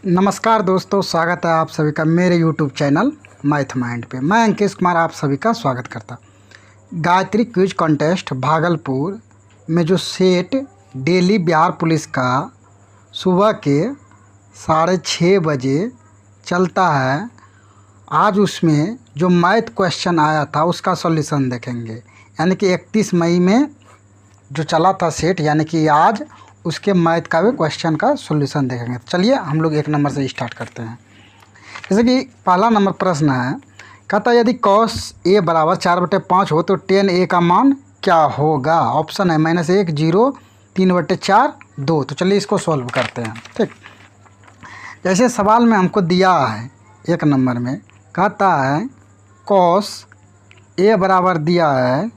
नमस्कार दोस्तों, स्वागत है आप सभी का मेरे यूट्यूब चैनल मैथ माइंड पे। मैं अंकित कुमार आप सभी का स्वागत करता। गायत्री क्विज कॉन्टेस्ट भागलपुर में जो सेट डेली बिहार पुलिस का सुबह के 6:30 बजे चलता है, आज उसमें जो मैथ क्वेश्चन आया था उसका सॉल्यूशन देखेंगे। यानी कि 31 मई में जो चला था सेट, यानी कि आज उसके मैथ का भी क्वेश्चन का सॉल्यूशन देखेंगे। चलिए हम लोग 1 नंबर से स्टार्ट करते हैं। जैसे कि पहला नंबर प्रश्न है, कहता है यदि cos a बराबर 4/5 हो तो tan a का मान क्या होगा। ऑप्शन है -1, 0, 3/4, 2। तो चलिए इसको सॉल्व करते हैं। ठीक, जैसे सवाल में हमको दिया है 1 नंबर में, कहता है cos a बराबर दिया है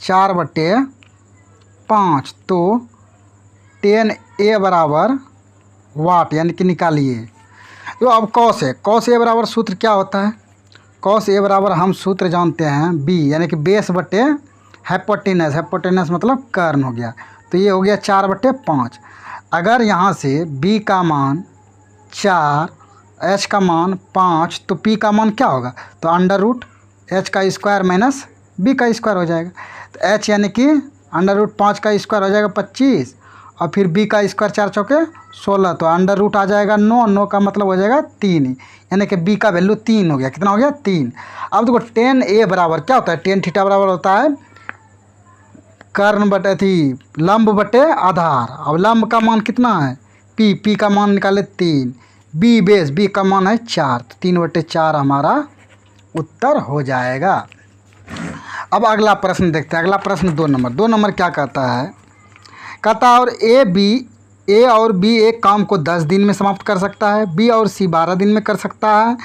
4/5, तो tan a बराबर वाट, यानी कि निकालिए। तो अब cos a बराबर सूत्र क्या होता है। cos a बराबर हम सूत्र जानते हैं b, यानी कि बेस बटे हाइपोटेनस मतलब कर्ण हो गया। तो ये हो गया 4/5। अगर यहाँ से b का मान 4, h का मान 5, तो p का मान क्या होगा। तो √h का स्क्वायर माइनस b का स्क्वायर हो जाएगा। तो h यानी कि √5 का स्क्वायर हो जाएगा 25, और फिर b का स्क्वायर 4 चौके 16, तो √ आ जाएगा 9 का मतलब हो जाएगा 3, यानी कि b का वैल्यू 3 हो गया। कितना हो गया 3। अब देखो tan a बराबर क्या होता है, tan थीटा बराबर होता है कर्ण बटे लंब बटे आधार। अब लंब का मान कितना है p का मान निकाले 3, b का मान है 4, तो 3/4 हमारा उत्तर हो जाएगा। अब अगला प्रश्न देखते हैं। अगला प्रश्न 2 नंबर क्या कहता है, कहता है और ए और बी एक काम को 10 दिन में समाप्त कर सकता है, बी और सी 12 दिन में कर सकता है,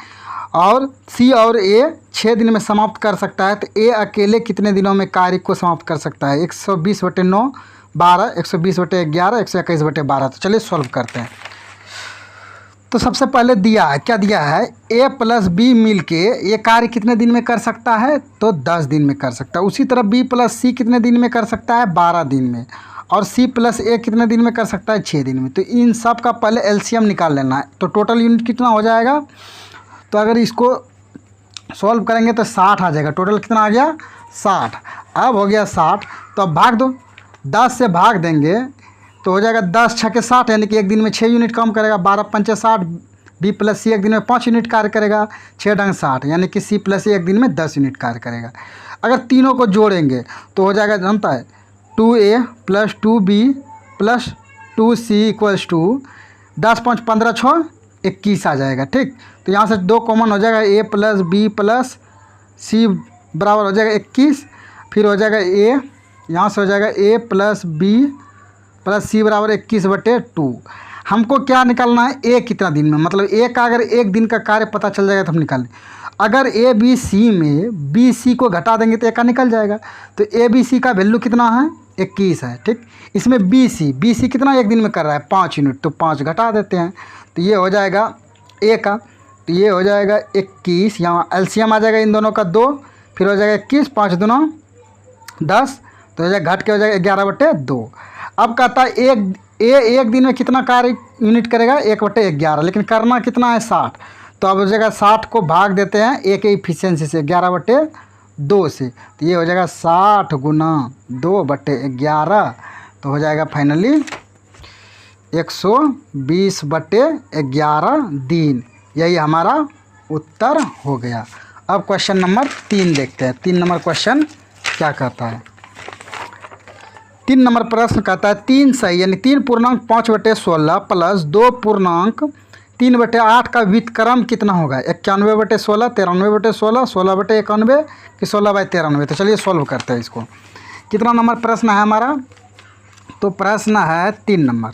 और सी और ए 6 दिन में समाप्त कर सकता है। तो ए अकेले कितने दिनों में कार्य को समाप्त कर सकता है। 120/9 12, 120/11, 121/12। तो चलिए सॉल्व करते हैं। तो सबसे पहले दिया है, क्या दिया है, a + b मिल के ये कार्य कितने दिन में कर सकता है, तो 10 दिन में कर सकता है। उसी तरह b + c कितने दिन में कर सकता है, 12 दिन में, और c + a कितने दिन में कर सकता है, 6 दिन में। तो इन सब का पहले एलसीएम निकाल लेना है। तो टोटल यूनिट कितना हो जाएगा, तो अगर इसको सॉल्व करेंगे तो 60 आ जाएगा। टोटल कितना आ गया 60। अब हो गया 60, तो अब भाग दो, 10 से भाग देंगे तो हो जाएगा 10 × 6 = 60, यानी कि एक दिन में 6 यूनिट काम करेगा। 12 × 5 = 60, b + c एक दिन में 5 यूनिट कार्य करेगा। 6 × 60, यानी कि c + a एक दिन में 10 यूनिट कार्य करेगा। अगर तीनों को जोड़ेंगे तो हो जाएगा, जानता है, 2a + 2b + 2c = 10 × 5 = 15, 6 = 21 आ जाएगा। ठीक, तो यहाँ से 2 कॉमन हो जाएगा, a + b + c बराबर हो जाएगा 21। फिर हो जाएगा a, यहाँ से हो जाएगा a + b + c बराबर 21/2। हमको क्या निकालना है, a कितना दिन में, मतलब a का अगर एक दिन का कार्य पता चल जाएगा तो हम निकाल लें। अगर a b c में b c को घटा देंगे तो a का निकल जाएगा। तो a b c का वैल्यू कितना है, 21 है। ठीक, इसमें b c कितना एक दिन में कर रहा है, 5 यूनिट, तो 5 घटा देते हैं, तो ये हो जाएगा a का, तो ये हो जाएगा 21। यहाँ एलसीएम आ जाएगा इन दोनों का 2, फिर हो जाएगा 21, 5 दूना 10, तो हो जाएगा घट के हो जाएगा 11/2। अब कहता है एक दिन में कितना कार्य यूनिट करेगा, 1/11, लेकिन करना कितना है 60। तो अब हो जाएगा 60 को भाग देते हैं एक इफिशियंसी से 11/2 से, तो ये हो जाएगा 60 × 2/11, तो हो जाएगा फाइनली 120/11 दिन। यही हमारा उत्तर हो गया। अब क्वेश्चन नंबर 3 देखते हैं। 3 नंबर क्वेश्चन क्या कहता है। 3 नंबर प्रश्न कहता है 3 सही, यानी 3.5/16 + 2.3/8 का व्युत्क्रम कितना होगा। 91/16, 93/16, 16/91 कि 16/93। तो चलिए सॉल्व करते हैं इसको। कितना नंबर प्रश्न है हमारा, तो प्रश्न है 3 नंबर।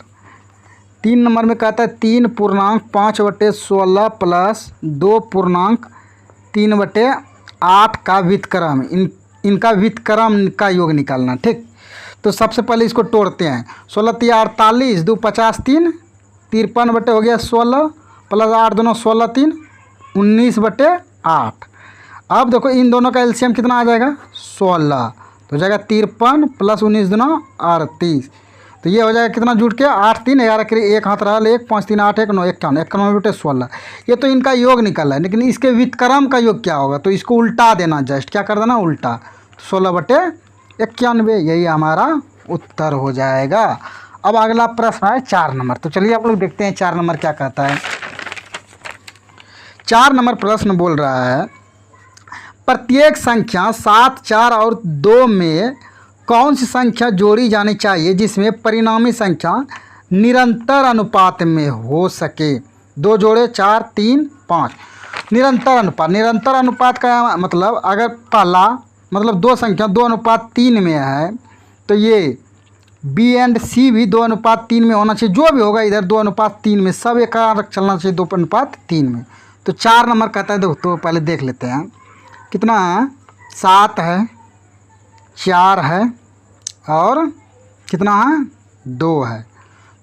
3 नंबर में कहता है 3.5/16 + 2.3/8 का व्युत्क्रम, इनका व्युत्क्रम का योग निकालना। ठीक, तो सबसे पहले इसको तोड़ते हैं। 16 × 3 = 48, 2 × 50 = 3, 53 हो गया 16, + 8 दूना 16, 3 19/8। अब देखो इन दोनों का एलसीएम कितना आ जाएगा, 16, तो हो जाएगा 53 + 19 दूना 38, तो ये हो जाएगा कितना जुड़ के 8 3 11 के 1 हाथ रहा 1 5 3 8 1 9 51 51 बटे 16। ये तो इनका योग निकल है, लेकिन इसके व्युत्क्रम का योग क्या होगा, तो इसको उल्टा देना, जस्ट क्या कर देना उल्टा, 16 बटे 91, यही हमारा उत्तर हो जाएगा। अब अगला प्रश्न है 4 नंबर। तो चलिए आप लोग देखते हैं 4 नंबर क्या कहता है। 4 नंबर प्रश्न बोल रहा है प्रत्येक संख्या 7 4 और 2 में कौन सी संख्या जोड़ी जानी चाहिए जिसमें परिणामी संख्या निरंतर अनुपात में हो सके। 2 जोड़े 4 3 5। निरंतर अनुपात, निरंतर अनुपात का मतलब अगर पहला मतलब 2 संख्या 2:3 में है तो ये बी एंड सी भी 2:3 में होना चाहिए, जो भी होगा इधर 2:3 में, सब एक चलना चाहिए 2:3 में। तो 4 नंबर कहता है। तो पहले देख लेते हैं कितना है, 7 है, 4 है और कितना है 2 है।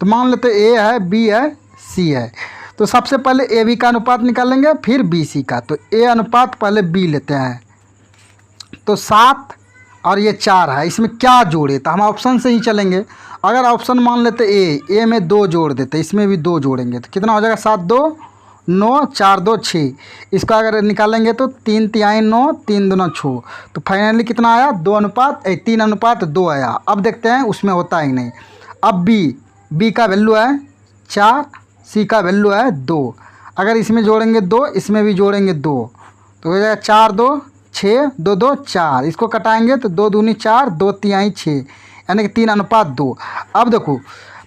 तो मान लेते ए है, बी है, सी है। तो सबसे पहले ए बी का अनुपात निकालेंगे, फिर बी सी का। तो ए अनुपात पहले बी लेते हैं। तो 7 और ये 4 है, इसमें क्या जोड़े, तो हम ऑप्शन से ही चलेंगे। अगर ऑप्शन मान लेते ए में 2 जोड़ देते, इसमें भी 2 जोड़ेंगे तो कितना हो जाएगा 7 2 9 4 2 6। इसका अगर निकालेंगे तो 3 3 9 3 2 6। तो फाइनली कितना आया 3:2 आया। अब देखते हैं उसमें होता ही नहीं। अब बी का वैल्यू है 4, सी का वैल्यू है 2। अगर इसमें जोड़ेंगे 2, इसमें भी जोड़ेंगे 2, तो हो जाएगा 4 2 6 2 2 4। इसको कटाएंगे तो 2 दूनी 4 2 3 6, यानी कि 3:2। अब देखो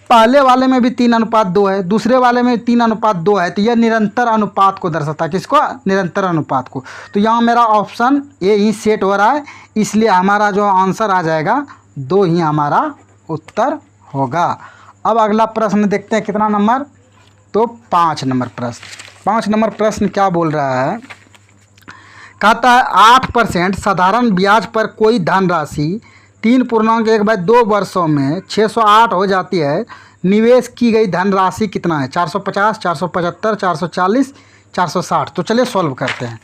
पहले वाले में भी 3:2 है, दूसरे वाले में 3:2 है। तो यह निरंतर अनुपात को दर्शाता है, किसको, निरंतर अनुपात को। तो यहाँ मेरा ऑप्शन ए ही सेट हो रहा है, इसलिए हमारा जो आंसर आ जाएगा 2 ही हमारा उत्तर होगा। अब अगला प्रश्न देखते हैं कितना नंबर, तो 5 नंबर प्रश्न। 5 नंबर प्रश्न क्या बोल रहा है, कहता है 8% साधारण ब्याज पर कोई धनराशि 3.1/2 वर्षों में 608 हो जाती है। निवेश की गई धनराशि कितना है, 450 475 440 460। तो चलिए सॉल्व करते हैं।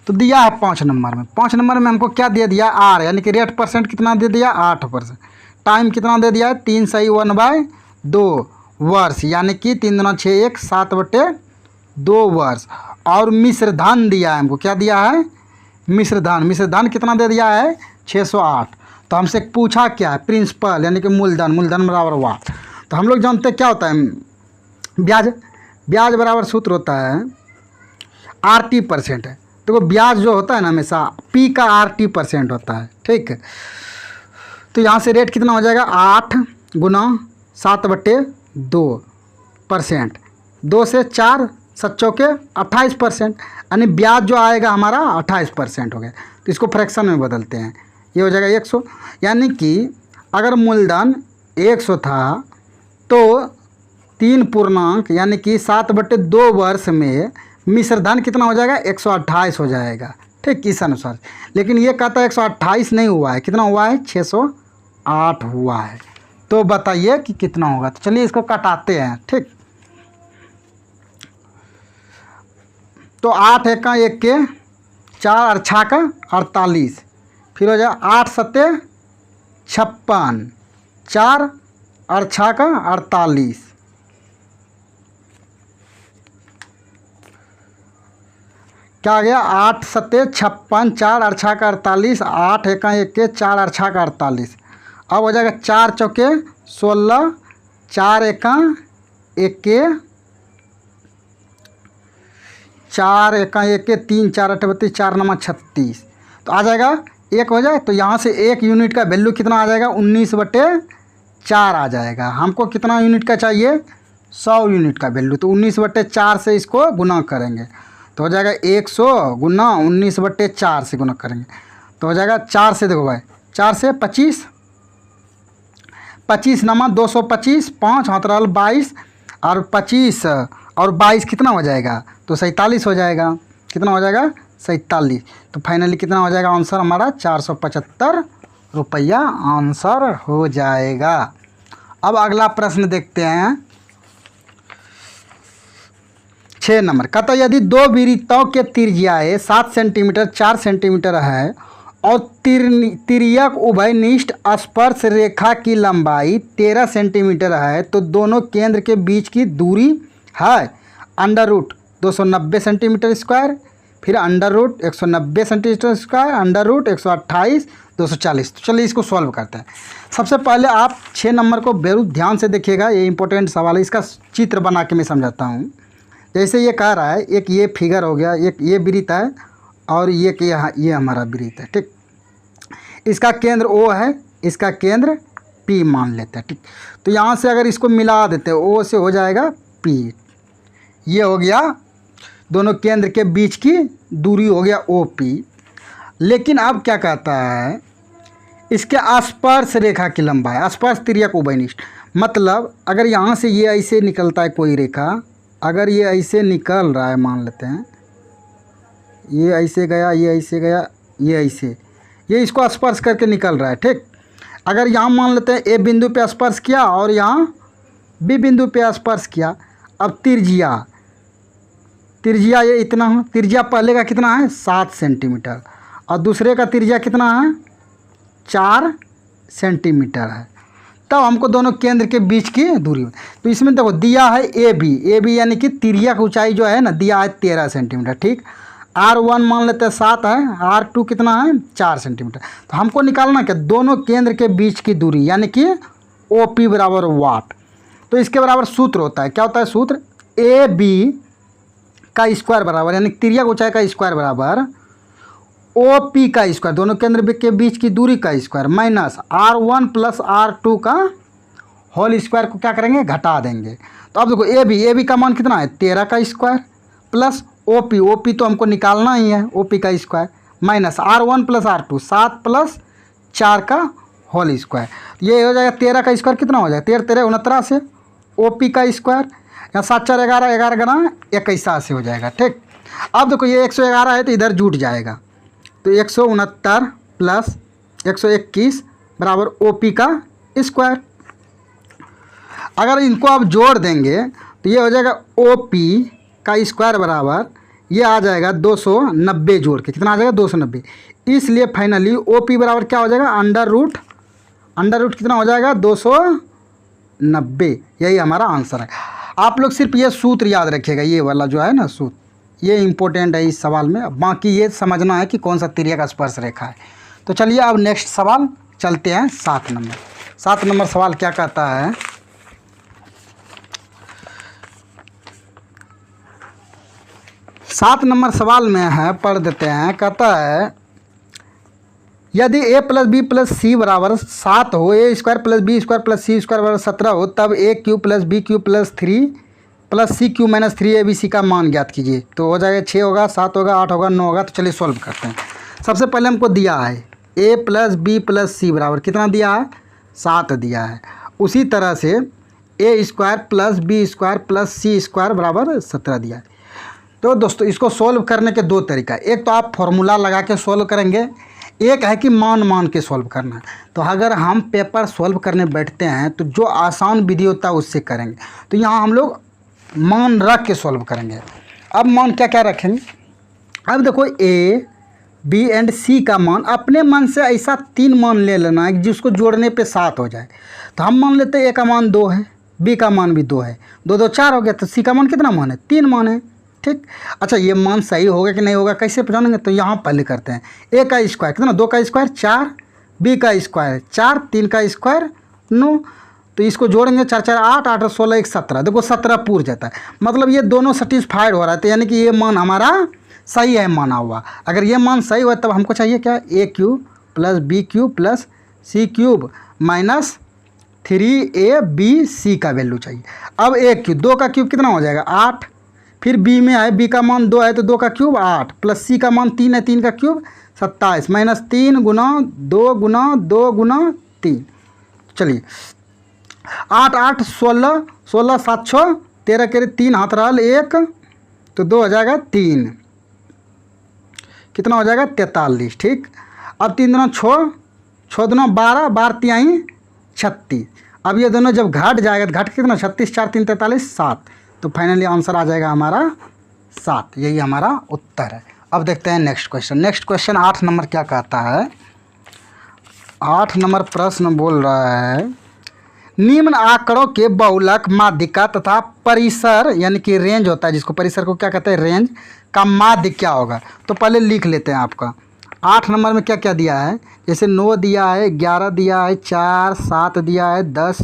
तो दिया है 5 नंबर में, 5 नंबर में हमको क्या दे दिया, आर, यानी कि रेट परसेंट कितना दे दिया 8%। टाइम कितना दे दिया है 3 सही 1/2 वर्ष, यानी कि 3 दूना 6 1 7 बटे 2 वर्ष। और मिश्र धन दिया है हमको, क्या दिया है मिश्र धन कितना दे दिया है 608। तो हमसे पूछा क्या है प्रिंसिपल, यानी कि मूलधन बराबर वाट। तो हम लोग जानते हैं क्या होता है ब्याज बराबर सूत्र होता है RT%। तो ब्याज जो होता है ना हमेशा P का RT% होता है, ठीक है। तो यहाँ से रेट कितना हो जाएगा 8 गुना 7/2%, 2 से 4 7 चौके 28%, यानी ब्याज जो आएगा हमारा 28% हो गया। तो इसको फ्रैक्शन में बदलते हैं, ये हो जाएगा 100। यानी कि अगर मूलधन 100 था तो 3 पूर्णांक यानी कि 7/2 वर्ष में मिश्र धन कितना हो जाएगा 128 हो जाएगा, ठीक, इस अनुसार। लेकिन ये कहता है 128 नहीं हुआ है, कितना हुआ है 608 हुआ है। तो बताइए कि कितना होगा। तो चलिए इसको कटाते हैं, ठीक। तो 8 एका 1 के 4 और 6 का 48, फिर हो जाए 8 7 56, 4 और 6 का 48, क्या आ गया 8 7 56, 4 और 6 का 48, 8 एका 1 के 4 और 6 का 48। अब हो जाएगा 4 चौके 16, 4 एका 1 के 4 एका 1 के 3 4 8 32 4 9 36। तो आ जाएगा 1 हो जाए। तो यहाँ से 1 यूनिट का वैल्यू कितना आ जाएगा 19/4 आ जाएगा। हमको कितना यूनिट का चाहिए 100 यूनिट का वैल्यू। तो 19/4 से इसको गुना करेंगे तो हो जाएगा 100 गुना 19/4 से गुना करेंगे तो हो जाएगा 4 से, देखो भाई 4 से 25, 25 नमा 225, 5 हाथ रहल 22 और 25 और 22 कितना हो जाएगा तो 47 हो जाएगा। कितना हो जाएगा 47। तो फाइनली कितना हो जाएगा आंसर हमारा 475 रुपया आंसर हो जाएगा। अब अगला प्रश्न देखते हैं 6 नंबर। कहता यदि 2 वृत्तों के त्रिज्याएं 7 सेंटीमीटर 4 सेंटीमीटर है और तिर्यक उभयनिष्ठ स्पर्श रेखा की लंबाई 13 सेंटीमीटर है तो दोनों केंद्र के बीच की दूरी है अंडर रूट 290 सेंटीमीटर स्क्वायर, फिर under root 190 centimetre square, under root 128 240। तो चलिए इसको सॉल्व करते हैं। सबसे पहले आप 6 नंबर को बेरू ध्यान से देखिएगा, ये इंपॉर्टेंट सवाल है, इसका चित्र बना के मैं समझाता हूँ। जैसे ये कह रहा है, एक ये फिगर हो गया, एक ये वृत्त है और ये हमारा वृत्त है, ठीक। इसका केंद्र O है, इसका केंद्र P मान लेते हैं, ठीक। तो यहाँ से अगर इसको मिला देते हैं, O से हो जाएगा P, ये हो गया दोनों केंद्र के बीच की दूरी हो गया OP। लेकिन अब क्या कहता है, इसके स्पर्श रेखा की लंबाई, स्पर्श तिर्यक उभयनिष्ठ, मतलब अगर यहाँ से ये ऐसे निकलता है कोई रेखा, अगर ये ऐसे निकल रहा है, मान लेते हैं ये ऐसे गया, ये ऐसे गया, ये ऐसे, ये इसको स्पर्श करके निकल रहा है, ठीक। अगर यहाँ मान लेते हैं A बिंदु पे स्पर्श किया और यहाँ B बिंदु पे स्पर्श किया। अब त्रिज्या ये इतना है, त्रिज्या पहले का कितना है 7 सेंटीमीटर और दूसरे का त्रिज्या कितना है 4 सेंटीमीटर है। तब हमको दोनों केंद्र के बीच की दूरी, तो इसमें देखो दिया है ए बी यानी कि तिर्यक ऊंचाई जो है ना दिया है 13 सेंटीमीटर, ठीक। R1 मान लेते हैं 7 है, R2 कितना है 4 सेंटीमीटर। तो हमको निकालना क्या, दोनों केंद्र के बीच की दूरी यानी कि OP बराबर वाट। तो इसके बराबर सूत्र होता है, क्या होता है सूत्र, AB का स्क्वायर बराबर यानी तिर्यक ऊंचाई का स्क्वायर बराबर OP का स्क्वायर, दोनों केंद्र के बीच की दूरी का square, minus R1 plus R2 का होल स्क्वायर को क्या करेंगे, घटा देंगे। तो अब देखो AB का मान कितना है 13 का स्क्वायर प्लस OP तो हमको निकालना ही है, OP का square minus R1 plus R2 7 plus 4 का होल स्क्वायर, ये हो जाएगा 13 का स्क्वायर कितना हो जाएगा 13 13 69 से, OP का स्क्वायर या 7 4 11 11 गुना 21 से हो जाएगा, ठीक। अब देखो ये 111 है तो इधर जुट जाएगा, तो 169 प्लस 121 बराबर OP का स्क्वायर। अगर इनको आप जोड़ देंगे तो ये हो जाएगा OP का स्क्वायर बराबर, ये आ जाएगा 290 जोड़ के कितना आ जाएगा 290। इसलिए फाइनली OP बराबर क्या हो जाएगा अंडर रूट कितना हो जाएगा 290। यही हमारा आंसर है। आप लोग सिर्फ ये सूत्र याद रखिएगा, ये वाला जो है ना सूत्र, ये इंपॉर्टेंट है इस सवाल में। बाकी ये समझना है कि कौन सा तिर्यक स्पर्श रेखा है। तो चलिए अब नेक्स्ट सवाल चलते हैं 7 नंबर। 7 नंबर सवाल क्या कहता है, सात नंबर सवाल में है, पढ़ देते हैं। कहता है यदि A plus B plus C बराबर 7 हो, A square plus B square plus C square बराबर 17 हो, तब A cube plus B cube plus 3 plus C cube minus 3ABC का मान ज्ञात कीजिए। तो हो जाएगा 6 होगा, 7 होगा, 8 होगा, 9 होगा। तो चलिए सॉल्व करते हैं। सबसे पहले हमको दिया है A plus B plus C बराबर कितना दिया है 7 दिया है। उसी तरह से A square plus B square plus C square बराबर 17 दिया है। तो दोस्तों इसको सॉल्व करने के 2 तरीका, एक तो आप फॉर्मूला लगा के सॉल्व करेंगे, एक है कि मान के सॉल्व करना है। तो अगर हम पेपर सॉल्व करने बैठते हैं तो जो आसान विधि होता है उससे करेंगे। तो यहाँ हम लोग मान रख के सॉल्व करेंगे। अब मान क्या क्या रखेंगे, अब देखो A B एंड C का मान अपने मन से ऐसा 3 मान ले लेना है जिसको जोड़ने पे 7 हो जाए। तो हम मान लेते हैं A का मान 2 है, B का मान भी 2 है, 2 2 4 हो गया। तो C का मान कितना मान है 3 मान है, ठीक। अच्छा ये मान सही होगा कि नहीं होगा कैसे जानेंगे, तो यहाँ पहले करते हैं। A का स्क्वायर कितना 2 का स्क्वायर 4, B का स्क्वायर 4, 3 का स्क्वायर 9। तो इसको जोड़ेंगे 4 4 8 8 16 1 17, देखो 17 पूर जाता है, मतलब ये दोनों सेटिस्फाइड हो रहा है। तो यानी कि ये मान हमारा सही है माना हुआ। अगर ये मान सही हुआ तब हमको चाहिए क्या A cube plus B cube plus C cube minus 3ABC का वैल्यू चाहिए। अब A क्यूब 2 का क्यूब कितना हो जाएगा 8, फिर B में है B का मान 2 है तो 2 का क्यूब 8 प्लस C का मान 3 है 3 का क्यूब 27 माइनस 3 गुना 2 गुना 2 गुना 3। चलिए 8 8 16 16 7 6 13 के 3 हाथ रहल 1 तो 2 हो जाएगा 3, कितना हो जाएगा 43, ठीक। अब 3 दूना 6 6 दूना 12 12 3 36। अब ये दोनों जब घट जाएगा तो घट कितना 36 4 3 43 7। तो फाइनली आंसर आ जाएगा हमारा 7। यही हमारा उत्तर है। अब देखते हैं next question. Next question 8 number क्या कहता है। 8 नंबर प्रश्न बोल रहा है निम्न आंकड़ों के बहुलक, माध्यिका तथा परिसर यानी कि रेंज होता है, जिसको परिसर को क्या कहते हैं, रेंज का माध्य क्या होगा। तो पहले लिख लेते हैं आपका 8 नंबर में क्या क्या दिया है। जैसे 9 दिया है, 11 दिया है, 4, 7 दिया है, 10,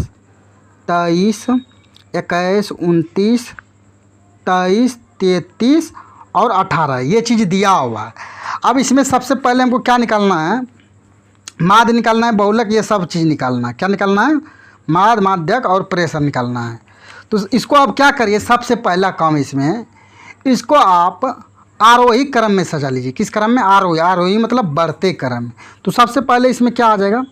23, 21, 29, 23, 33 और 18 ये चीज़ दिया हुआ है। अब इसमें सबसे पहले हमको क्या निकालना है, माध्य निकालना है, बहुलक, ये सब चीज़ निकालना है। क्या निकालना है, माध्य, माध्यक और प्रेशर निकालना है। तो इसको आप क्या करिए, सबसे पहला काम इसमें, इसको आप आरोही क्रम में सजा लीजिए। किस क्रम में, आरोही। आरोही मतलब बढ़ते क्रम में। तो सबसे पहले इसमें क्या आ जाएगा,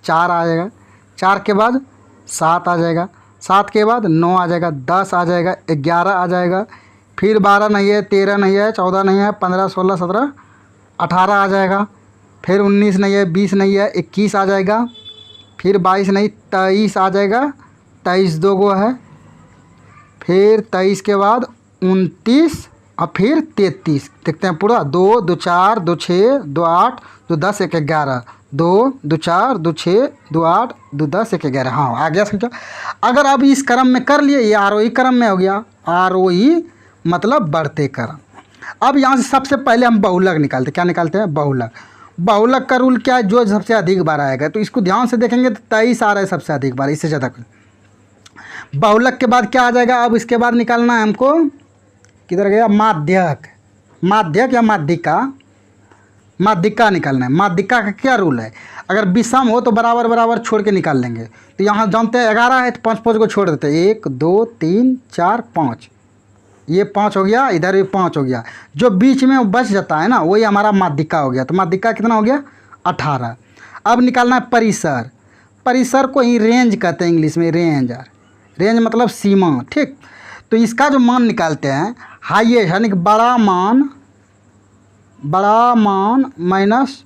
4 आ जाएगा, 4 के बाद 7 आ जाएगा, 7 के बाद 9 आ जाएगा, 10 आ जाएगा, 11 आ जाएगा, फिर 12 नहीं है, 13 नहीं है, 14 नहीं है, 15, 16, 17, 18 आ जाएगा, फिर 19 नहीं है, 20 नहीं है, 21 आ जाएगा, फिर 22 नहीं, 23 आ जाएगा, 23 दो गो है, फिर 23 के बाद 29 और फिर 33। देखते हैं पूरा, 2, 2, 4, 2, 6, 2, 8, 2, 10, 1, 11, 2, 2, 4, 2, 6, 2, 8, 2, 10, 1, 11। हाँ आ गया समझो। अगर अब इस क्रम में कर लिए, ये आरोही क्रम में हो गया। आरोही मतलब बढ़ते क्रम। अब यहाँ से सबसे पहले हम बहुलक निकालते हैं। क्या निकालते हैं, बहुलक। बहुलक का रूल क्या है, जो सबसे अधिक बार आएगा। तो इसको ध्यान से देखेंगे तो 23 आ रहा है सबसे अधिक बार, इससे ज़्यादा। बहुलक के बाद क्या आ जाएगा, अब इसके बाद निकालना है हमको, किधर गया, माध्यक। माध्यक या माध्यिका, माध्यिका निकालना है। माध्यिका का क्या रूल है, अगर विषम हो तो बराबर बराबर छोड़ के निकाल लेंगे। तो यहाँ जानते हैं 11 है तो 5 को छोड़ देते हैं, 1, 2, 3, 4, 5, ये 5 हो गया, इधर भी 5 हो गया। जो बीच में बच जाता है ना, वही हमारा माध्यिका हो गया। तो माध्यिका कितना हो गया, 18। अब निकालना है परिसर। परिसर को ही रेंज कहते हैं इंग्लिश में, रेंज। रेंज मतलब सीमा, ठीक। तो इसका जो मान निकालते हैं, हाईएस्ट यानी कि बड़ा मान माइनस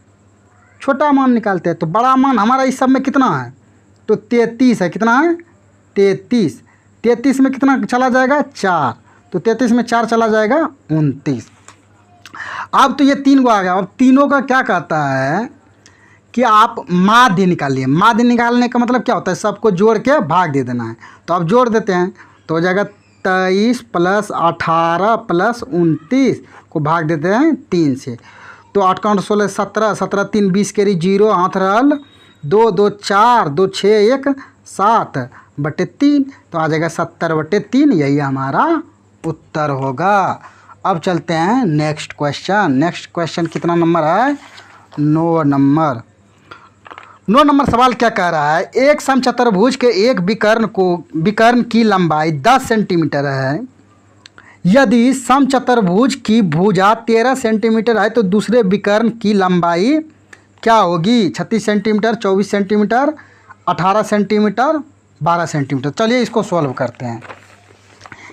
छोटा मान निकालते हैं। तो बड़ा मान हमारा इस सब में कितना है, तो 33 है। कितना है, 33। 33 में कितना चला जाएगा, 4। तो 33 में 4 चला जाएगा, 29। अब तो ये 3 को आ गया। अब तीनों का क्या कहता है कि आप माध्य निकालिए। माध्य निकालने का मतलब क्या होता है, सबको जोड़ के भाग दे देना है। तो अब जोड़ देते हैं तो हो जाएगा 23 + 18 + 29 को भाग देते हैं 3 से। तो 8 × 16 17, 17 3 20 केरी 0 हाथ रहल, 2 2 4, 2 6 1 7/3। तो आ जाएगा 70/3। यही हमारा उत्तर होगा। अब चलते हैं नेक्स्ट क्वेश्चन। नेक्स्ट क्वेश्चन कितना नंबर है, 9 नंबर। 9 नंबर सवाल क्या कह रहा है, एक समचतुर्भुज के एक विकर्ण की लंबाई 10 सेंटीमीटर है। यदि समचतुर्भुज की भुजा 13 सेंटीमीटर है तो दूसरे विकर्ण की लंबाई क्या होगी, 36 सेंटीमीटर, 24 सेंटीमीटर, 18 सेंटीमीटर, 12 सेंटीमीटर। चलिए इसको सॉल्व करते हैं।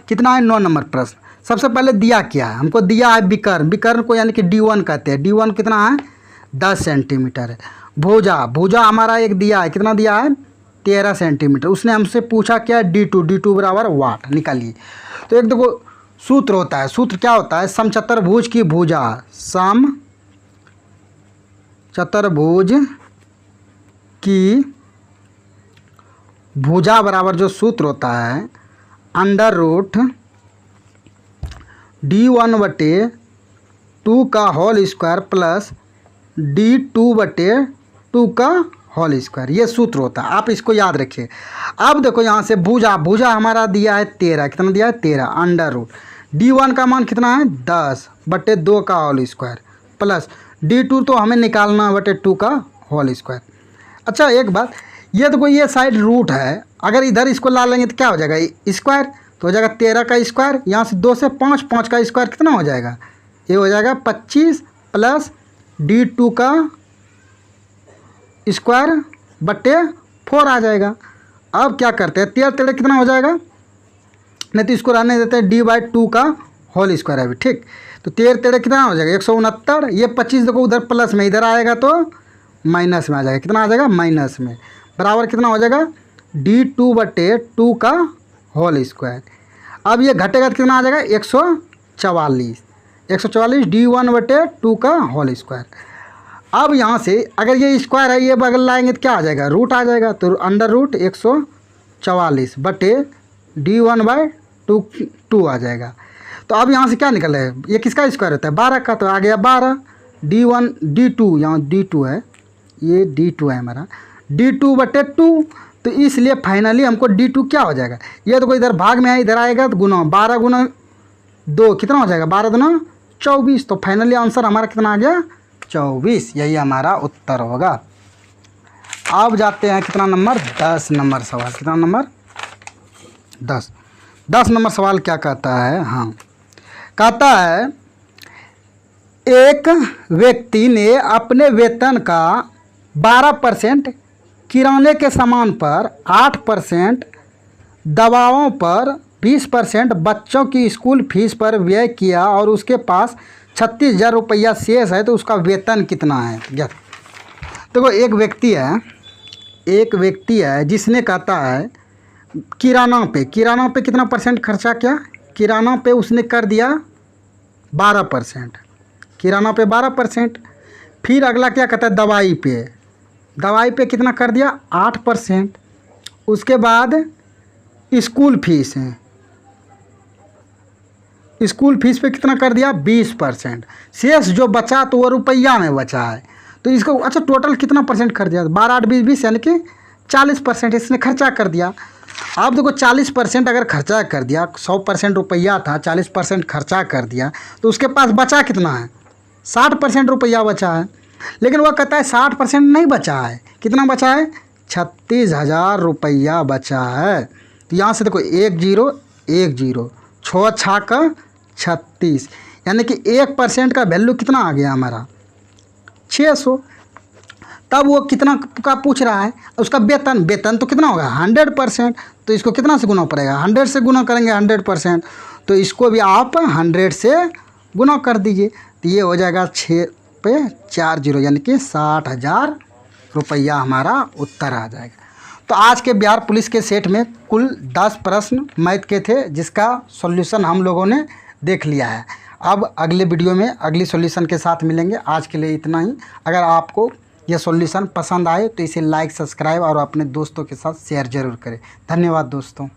कितना है, 9 नंबर प्रश्न। सबसे पहले दिया क्या है, हमको दिया है विकर्ण। विकर्ण को यानी कि D1 कहते हैं। D1 कितना है, 10 सेंटीमीटर है। भुजा हमारा एक दिया है, कितना दिया है, 13 सेंटीमीटर। उसने हमसे पूछा क्या, D2 बराबर वाट निकालिए। तो एक देखो सूत्र होता है, सूत्र क्या होता है, समचतुर्भुज की भुजा, समचतुर्भुज की भुजा बराबर जो सूत्र होता है, √D1/2 का होल स्क्वायर प्लस D2/2 का होल स्क्वायर। ये सूत्र होता है, आप इसको याद रखिए। अब देखो यहाँ से भुजा हमारा दिया है 13, कितना दिया है, 13 √D1 का मान कितना है, 10/2 का होल स्क्वायर प्लस D2 तो हमें निकालना है 2 का होल स्क्वायर। अच्छा एक बात, ये देखो ये साइड रूट है, अगर इधर इसको ला लेंगे तो क्या हो जाएगा, स्क्वायर। तो हो जाएगा 13 का स्क्वायर, यहाँ से 2 से 5, 5 का स्क्वायर कितना हो जाएगा, ये हो जाएगा 25 प्लस D2 का स्क्वायर बट्टे 4 आ जाएगा। अब क्या करते हैं, 13 कितना हो जाएगा, नहीं तो इसको रहने देते हैं, D/2 का होल स्क्वायर है अभी, ठीक। तो 13 कितना हो जाएगा, 169। ये 25 देखो उधर प्लस में, इधर आएगा तो माइनस में आ जाएगा। कितना आ जाएगा, माइनस में, बराबर कितना हो जाएगा, D2/2 का होल स्क्वायर। अब ये घटेगा तो कितना आ जाएगा, 144। 144 D1/2 का होल स्क्वायर। अब यहाँ से अगर ये स्क्वायर है, ये बगल लाएंगे तो क्या आ जाएगा, रूट आ जाएगा। तो √144/D1/2 आ जाएगा। तो अब यहाँ से क्या निकल है, ये किसका स्क्वायर होता है, 12 का। तो आ गया 12 D2, यहाँ D2 है, ये D2 है हमारा, D2/2। तो इसलिए फाइनली हमको D2 क्या हो जाएगा, ये तो कोई इधर भाग में है, इधर आएगा तो गुना 12 × 2 कितना हो जाएगा, 12 × 24। तो फाइनली आंसर हमारा कितना आ गया, 24। यही हमारा उत्तर होगा। अब जाते हैं कितना नंबर, 10 नंबर सवाल। कितना नंबर, 10 नंबर सवाल क्या कहता है, हाँ कहता है एक व्यक्ति ने अपने वेतन का 12% किराने के सामान पर, 8% दवाओं पर, 20% बच्चों की स्कूल फीस पर व्यय किया और उसके पास 36,000 रुपया शेष है, तो उसका वेतन कितना है। देखो एक व्यक्ति है जिसने कहता है किराना पे कितना परसेंट खर्चा किया, किराना पे उसने कर दिया 12%, किराना पे 12%। फिर अगला क्या कहता है, दवाई पे कितना कर दिया, 8%। उसके बाद स्कूल फीस है, स्कूल फीस पे कितना कर दिया, 20%। शेष जो बचा तो वो रुपया में बचा है, तो इसको अच्छा टोटल कितना परसेंट कर दिया, 12 8 20 20 यानी कि 40% इसने खर्चा कर दिया। अब देखो 40% अगर खर्चा कर दिया, 100% रुपया था, 40% खर्चा कर दिया, तो उसके पास बचा कितना है, 60% रुपया बचा है। लेकिन वह कहता है 60% नहीं बचा है, कितना बचा है, 36,000 रुपया बचा है। तो यहाँ से देखो 1 0 1 0, 6 6 36, यानी कि 1% का वैल्यू कितना आ गया हमारा, 600। तब वो कितना का पूछ रहा है, उसका वेतन तो कितना होगा, 100%। तो इसको कितना से गुना पड़ेगा, 100 से गुना करेंगे 100%। तो इसको भी आप 100 से गुना कर दीजिए, तो ये हो जाएगा 6 पे 4 0, यानी कि 60,000 रुपया हमारा उत्तर आ जाएगा। तो आज के बिहार पुलिस के सेट में कुल 10 प्रश्न मैथ के थे, जिसका सॉल्यूशन हम लोगों ने देख लिया है। अब अगले वीडियो में अगली सॉल्यूशन के साथ मिलेंगे। आज के लिए इतना ही। अगर आपको यह सॉल्यूशन पसंद आए तो इसे लाइक, सब्सक्राइब और अपने दोस्तों के साथ शेयर ज़रूर करें। धन्यवाद दोस्तों।